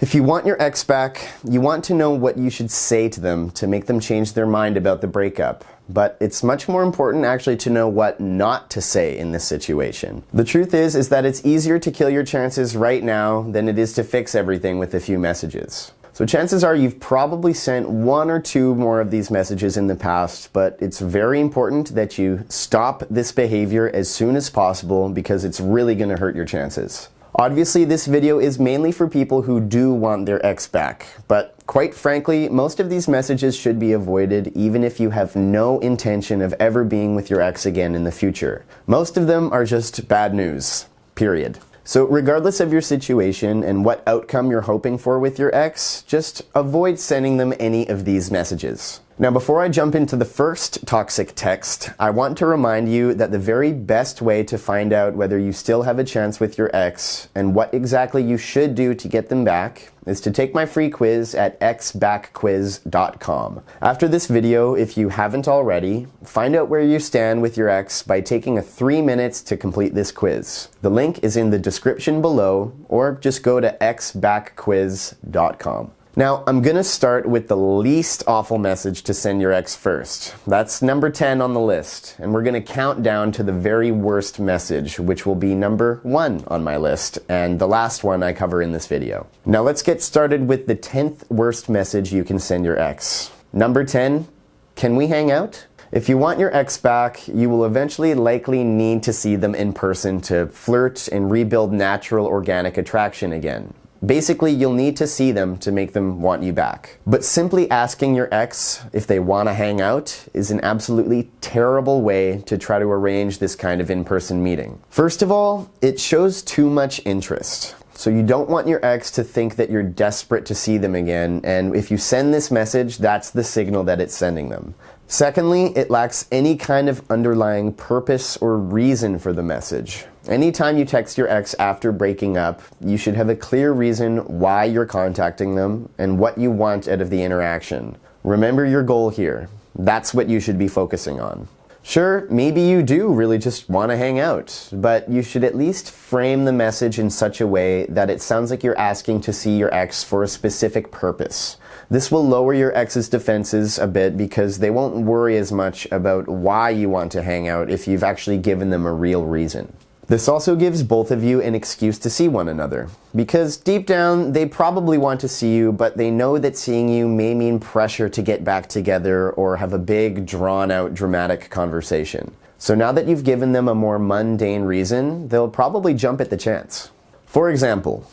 If you want your ex back, you want to know what you should say to them to make them change their mind about the breakup. But it's much more important actually to know what not to say in this situation. The truth is that it's easier to kill your chances right now than it is to fix everything with a few messages. So chances are you've probably sent one or two more of these messages in the past, but it's very important that you stop this behavior as soon as possible because it's really going to hurt your chances. Obviously, this video is mainly for people who do want their ex back, but quite frankly, most of these messages should be avoided even if you have no intention of ever being with your ex again in the future. Most of them are just bad news, period. So regardless of your situation and what outcome you're hoping for with your ex, just avoid sending them any of these messages. Now, before I jump into the first toxic text, I want to remind you that the very best way to find out whether you still have a chance with your ex and what exactly you should do to get them back is to take my free quiz at xbackquiz.com. After this video, if you haven't already, find out where you stand with your ex by taking 3 minutes to complete this quiz. The link is in the description below, or just go to xbackquiz.com. Now, I'm gonna start with the least awful message to send your ex first. That's number 10 on the list, and we're gonna count down to the very worst message, which will be number 1 on my list, and the last one I cover in this video. Now let's get started with the 10th worst message you can send your ex. Number 10, can we hang out? If you want your ex back, you will eventually likely need to see them in person to flirt and rebuild natural organic attraction again. Basically, you'll need to see them to make them want you back. But simply asking your ex if they want to hang out is an absolutely terrible way to try to arrange this kind of in-person meeting. First of all, it shows too much interest. So you don't want your ex to think that you're desperate to see them again, and if you send this message, that's the signal that it's sending them. Secondly, it lacks any kind of underlying purpose or reason for the message. Anytime you text your ex after breaking up, you should have a clear reason why you're contacting them and what you want out of the interaction. Remember your goal here. That's what you should be focusing on. Sure, maybe you do really just want to hang out, but you should at least frame the message in such a way that it sounds like you're asking to see your ex for a specific purpose. This will lower your ex's defenses a bit because they won't worry as much about why you want to hang out if you've actually given them a real reason. This also gives both of you an excuse to see one another, because deep down they probably want to see you, but they know that seeing you may mean pressure to get back together or have a big, drawn-out, dramatic conversation. So now that you've given them a more mundane reason, they'll probably jump at the chance. For example,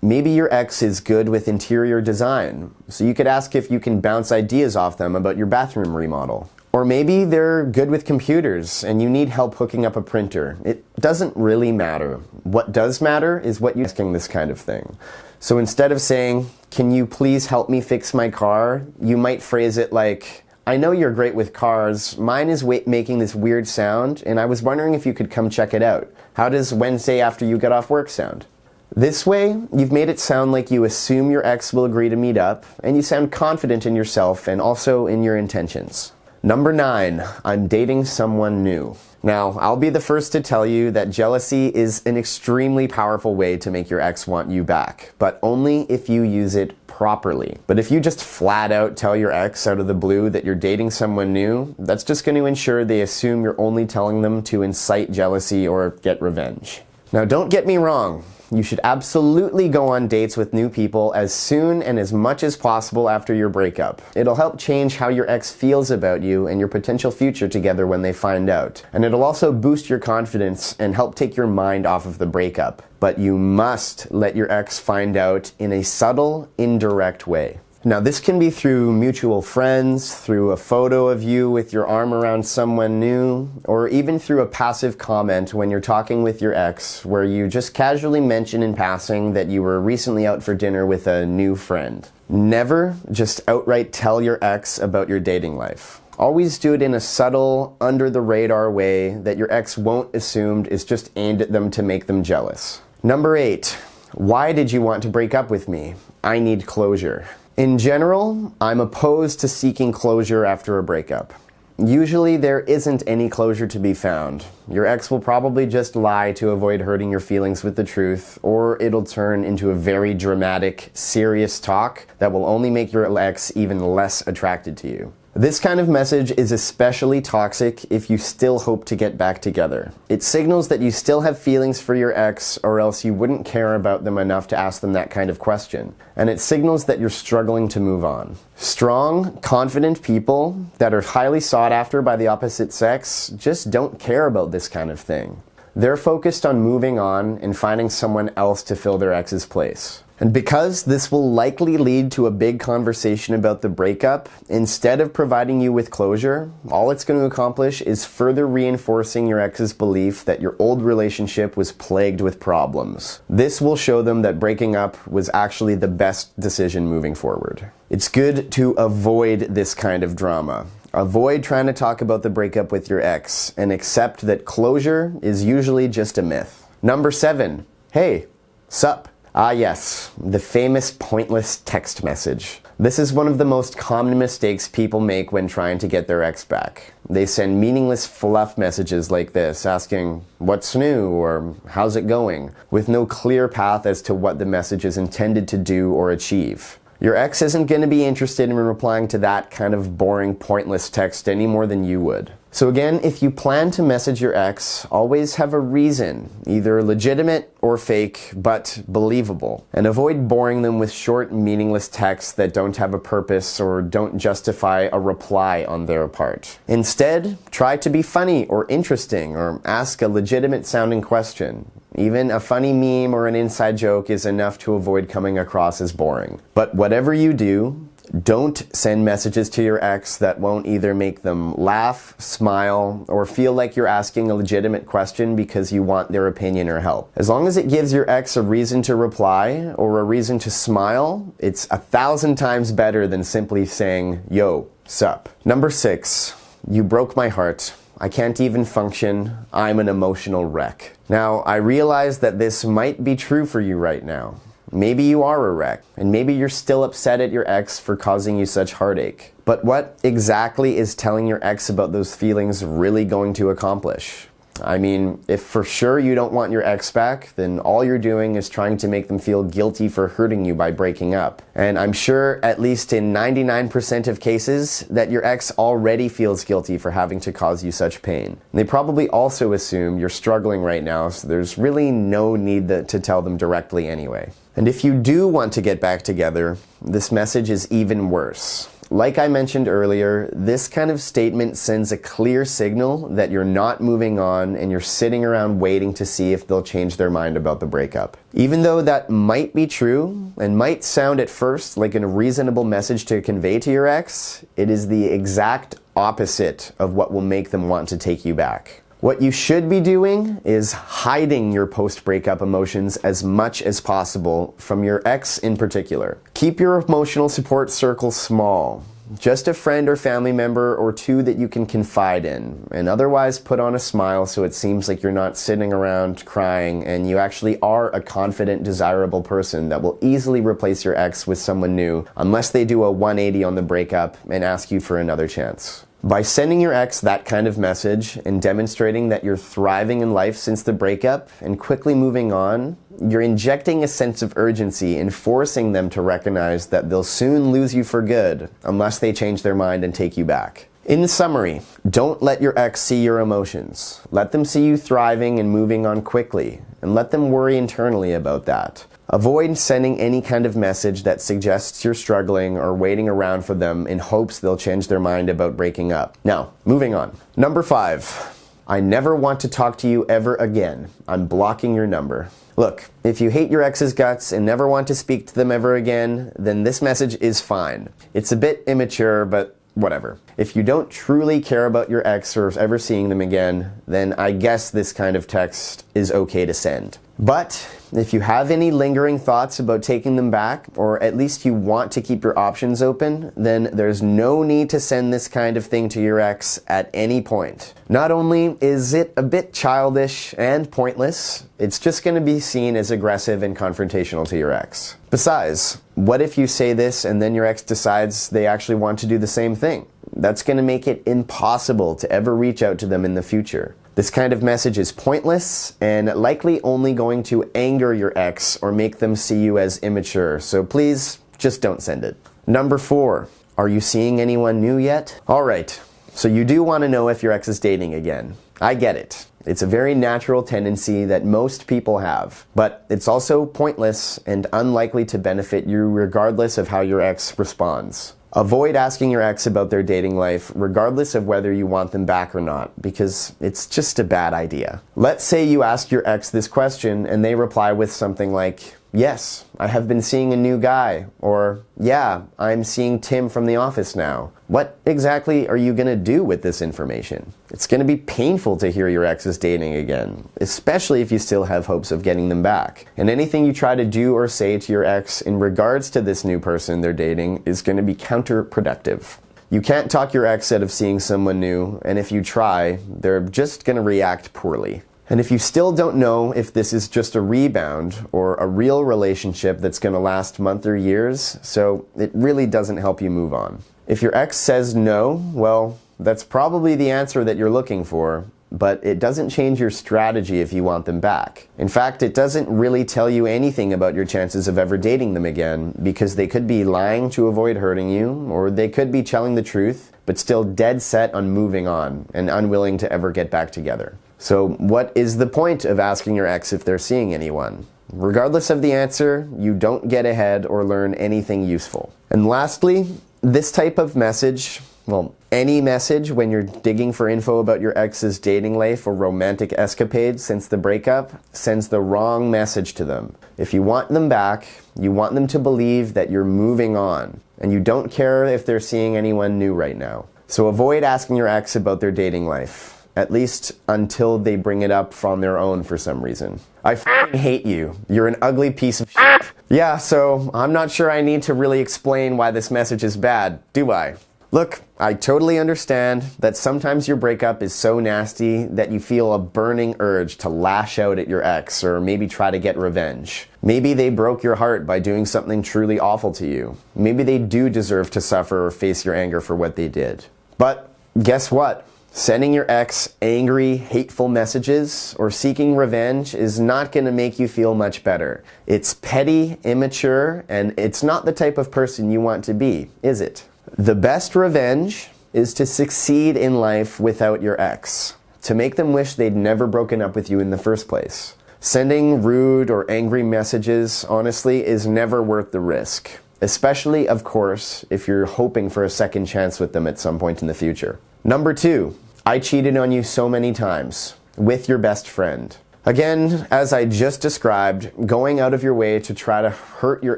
maybe your ex is good with interior design, so you could ask if you can bounce ideas off them about your bathroom remodel. Or maybe they're good with computers and you need help hooking up a printer. It doesn't really matter. What does matter is what you're asking this kind of thing. So instead of saying, "Can you please help me fix my car?" you might phrase it like, "I know you're great with cars. Mine is making this weird sound, and I was wondering if you could come check it out. How does Wednesday after you get off work sound?" This way, you've made it sound like you assume your ex will agree to meet up, and you sound confident in yourself and also in your intentions. Number 9, I'm dating someone new. Now, I'll be the first to tell you that jealousy is an extremely powerful way to make your ex want you back, but only if you use it properly. But if you just flat out tell your ex out of the blue that you're dating someone new, that's just going to ensure they assume you're only telling them to incite jealousy or get revenge. Now, don't get me wrong. You should absolutely go on dates with new people as soon and as much as possible after your breakup. It'll help change how your ex feels about you and your potential future together when they find out. And it'll also boost your confidence and help take your mind off of the breakup. But you must let your ex find out in a subtle, indirect way. Now, this can be through mutual friends, through a photo of you with your arm around someone new, or even through a passive comment when you're talking with your ex where you just casually mention in passing that you were recently out for dinner with a new friend. Never just outright tell your ex about your dating life. Always do it in a subtle, under-the-radar way that your ex won't assume is just aimed at them to make them jealous. Number 8, why did you want to break up with me? I need closure. In general, I'm opposed to seeking closure after a breakup. Usually there isn't any closure to be found. Your ex will probably just lie to avoid hurting your feelings with the truth, or it'll turn into a very dramatic, serious talk that will only make your ex even less attracted to you. This kind of message is especially toxic if you still hope to get back together. It signals that you still have feelings for your ex, or else you wouldn't care about them enough to ask them that kind of question. And it signals that you're struggling to move on. Strong, confident people that are highly sought after by the opposite sex just don't care about this kind of thing. They're focused on moving on and finding someone else to fill their ex's place. And because this will likely lead to a big conversation about the breakup, instead of providing you with closure, all it's going to accomplish is further reinforcing your ex's belief that your old relationship was plagued with problems. This will show them that breaking up was actually the best decision moving forward. It's good to avoid this kind of drama. Avoid trying to talk about the breakup with your ex and accept that closure is usually just a myth. Number 7. Hey, sup? Ah yes, the famous pointless text message. This is one of the most common mistakes people make when trying to get their ex back. They send meaningless fluff messages like this, asking, "What's new?" or "How's it going?" with no clear path as to what the message is intended to do or achieve. Your ex isn't going to be interested in replying to that kind of boring, pointless text any more than you would. So again, if you plan to message your ex, always have a reason, either legitimate or fake, but believable. And avoid boring them with short, meaningless texts that don't have a purpose or don't justify a reply on their part. Instead, try to be funny or interesting, or ask a legitimate sounding question. Even a funny meme or an inside joke is enough to avoid coming across as boring. But whatever you do, don't send messages to your ex that won't either make them laugh, smile, or feel like you're asking a legitimate question because you want their opinion or help. As long as it gives your ex a reason to reply or a reason to smile, it's 1,000 times better than simply saying, "Yo, sup." Number 6, you broke my heart. I can't even function. I'm an emotional wreck. Now, I realize that this might be true for you right now. Maybe you are a wreck, and maybe you're still upset at your ex for causing you such heartache. But what exactly is telling your ex about those feelings really going to accomplish? I mean, if for sure you don't want your ex back, then all you're doing is trying to make them feel guilty for hurting you by breaking up. And I'm sure, at least in 99% of cases, that your ex already feels guilty for having to cause you such pain. And they probably also assume you're struggling right now, so there's really no need to tell them directly anyway. And if you do want to get back together, this message is even worse. Like I mentioned earlier, this kind of statement sends a clear signal that you're not moving on and you're sitting around waiting to see if they'll change their mind about the breakup. Even though that might be true and might sound at first like a reasonable message to convey to your ex, it is the exact opposite of what will make them want to take you back. What you should be doing is hiding your post-breakup emotions as much as possible from your ex in particular. Keep your emotional support circle small. Just a friend or family member or two that you can confide in, and otherwise put on a smile so it seems like you're not sitting around crying and you actually are a confident, desirable person that will easily replace your ex with someone new unless they do a 180 on the breakup and ask you for another chance. By sending your ex that kind of message and demonstrating that you're thriving in life since the breakup and quickly moving on, you're injecting a sense of urgency and forcing them to recognize that they'll soon lose you for good unless they change their mind and take you back. In summary, don't let your ex see your emotions. Let them see you thriving and moving on quickly, and let them worry internally about that. Avoid sending any kind of message that suggests you're struggling or waiting around for them in hopes they'll change their mind about breaking up. Now, moving on. Number 5. I never want to talk to you ever again. I'm blocking your number. Look, if you hate your ex's guts and never want to speak to them ever again, then this message is fine. It's a bit immature, but whatever. If you don't truly care about your ex or ever seeing them again, then I guess this kind of text is okay to send. But if you have any lingering thoughts about taking them back, or at least you want to keep your options open, then there's no need to send this kind of thing to your ex at any point. Not only is it a bit childish and pointless, it's just going to be seen as aggressive and confrontational to your ex. Besides, what if you say this and then your ex decides they actually want to do the same thing? that's going to make it impossible to ever reach out to them in the future. This kind of message is pointless and likely only going to anger your ex or make them see you as immature, so please just don't send it. Number 4, are you seeing anyone new yet? Alright, so you do want to know if your ex is dating again. I get it. It's a very natural tendency that most people have, but it's also pointless and unlikely to benefit you regardless of how your ex responds. Avoid asking your ex about their dating life regardless of whether you want them back or not, because it's just a bad idea. Let's say you ask your ex this question and they reply with something like, "Yes, I have been seeing a new guy," or "Yeah, I'm seeing Tim from the office now." What exactly are you going to do with this information? It's going to be painful to hear your ex is dating again, especially if you still have hopes of getting them back. And anything you try to do or say to your ex in regards to this new person they're dating is going to be counterproductive. You can't talk your ex out of seeing someone new, and if you try, they're just going to react poorly. And if you still don't know if this is just a rebound or a real relationship that's going to last months or years, so it really doesn't help you move on. If your ex says no, well, that's probably the answer that you're looking for, but it doesn't change your strategy if you want them back. In fact, it doesn't really tell you anything about your chances of ever dating them again, because they could be lying to avoid hurting you, or they could be telling the truth, but still dead set on moving on and unwilling to ever get back together. So what is the point of asking your ex if they're seeing anyone? Regardless of the answer, you don't get ahead or learn anything useful. And lastly, this type of message, well, any message when you're digging for info about your ex's dating life or romantic escapades since the breakup, sends the wrong message to them. If you want them back, you want them to believe that you're moving on, and you don't care if they're seeing anyone new right now. So avoid asking your ex about their dating life, at least until they bring it up on their own for some reason. I f***ing hate you. You're an ugly piece of shit. Yeah, so I'm not sure I need to really explain why this message is bad, do I? Look, I totally understand that sometimes your breakup is so nasty that you feel a burning urge to lash out at your ex or maybe try to get revenge. Maybe they broke your heart by doing something truly awful to you. Maybe they do deserve to suffer or face your anger for what they did. But guess what? Sending your ex angry, hateful messages or seeking revenge is not going to make you feel much better. It's petty, immature, and it's not the type of person you want to be, is it? The best revenge is to succeed in life without your ex, to make them wish they'd never broken up with you in the first place. Sending rude or angry messages, honestly, is never worth the risk. Especially, of course, if you're hoping for a second chance with them at some point in the future. Number 2, I cheated on you so many times with your best friend. Again, as I just described, going out of your way to try to hurt your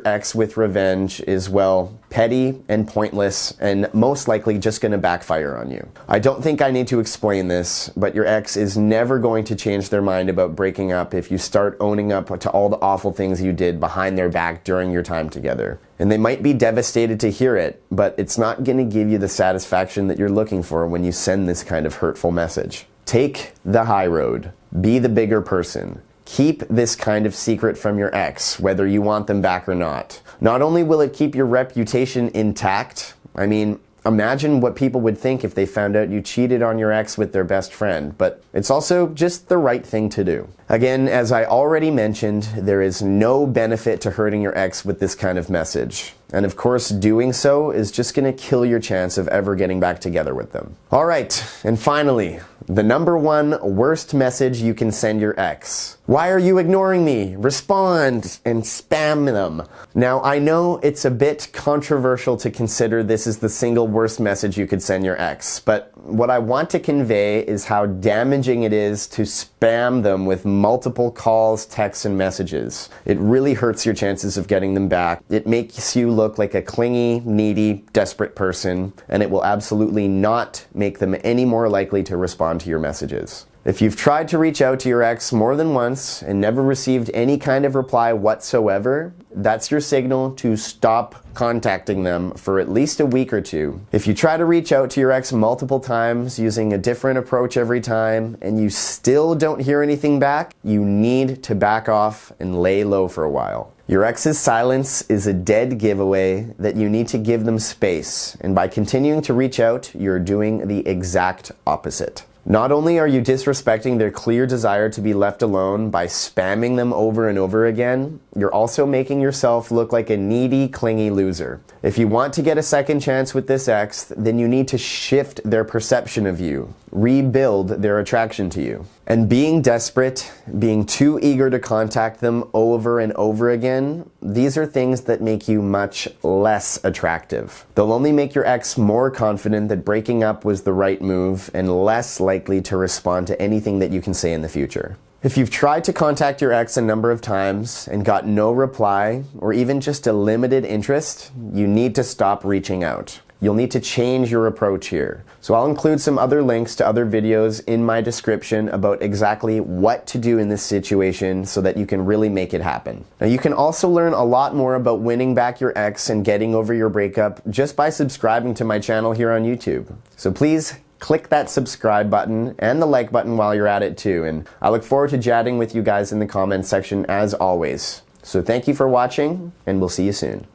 ex with revenge is, well, petty and pointless and most likely just going to backfire on you. I don't think I need to explain this, but your ex is never going to change their mind about breaking up if you start owning up to all the awful things you did behind their back during your time together. And they might be devastated to hear it, but it's not going to give you the satisfaction that you're looking for when you send this kind of hurtful message. Take the high road. Be the bigger person. Keep this kind of secret from your ex, whether you want them back or not. Not only will it keep your reputation intact, I mean, imagine what people would think if they found out you cheated on your ex with their best friend, but it's also just the right thing to do. Again, as I already mentioned, there is no benefit to hurting your ex with this kind of message. And of course, doing so is just going to kill your chance of ever getting back together with them. All right, and finally, the number 1 worst message you can send your ex. Why are you ignoring me? Respond and spam them. Now, I know it's a bit controversial to consider this is the single worst message you could send your ex, but what I want to convey is how damaging it is to spam them with multiple calls, texts, and messages. It really hurts your chances of getting them back. It makes you look like a clingy, needy, desperate person, and it will absolutely not make them any more likely to respond to your messages. If you've tried to reach out to your ex more than once and never received any kind of reply whatsoever, that's your signal to stop contacting them for at least a week or 2. If you try to reach out to your ex multiple times using a different approach every time and you still don't hear anything back, you need to back off and lay low for a while. Your ex's silence is a dead giveaway that you need to give them space, and by continuing to reach out, you're doing the exact opposite. Not only are you disrespecting their clear desire to be left alone by spamming them over and over again, you're also making yourself look like a needy, clingy loser. If you want to get a second chance with this ex, then you need to shift their perception of you, rebuild their attraction to you. And being desperate, being too eager to contact them over and over again, these are things that make you much less attractive. They'll only make your ex more confident that breaking up was the right move and less likely to respond to anything that you can say in the future. If you've tried to contact your ex a number of times and got no reply, or even just a limited interest, you need to stop reaching out. You'll need to change your approach here. So I'll include some other links to other videos in my description about exactly what to do in this situation so that you can really make it happen. Now you can also learn a lot more about winning back your ex and getting over your breakup just by subscribing to my channel here on YouTube. So please click that subscribe button and the like button while you're at it too. And I look forward to chatting with you guys in the comments section as always. So thank you for watching, and we'll see you soon.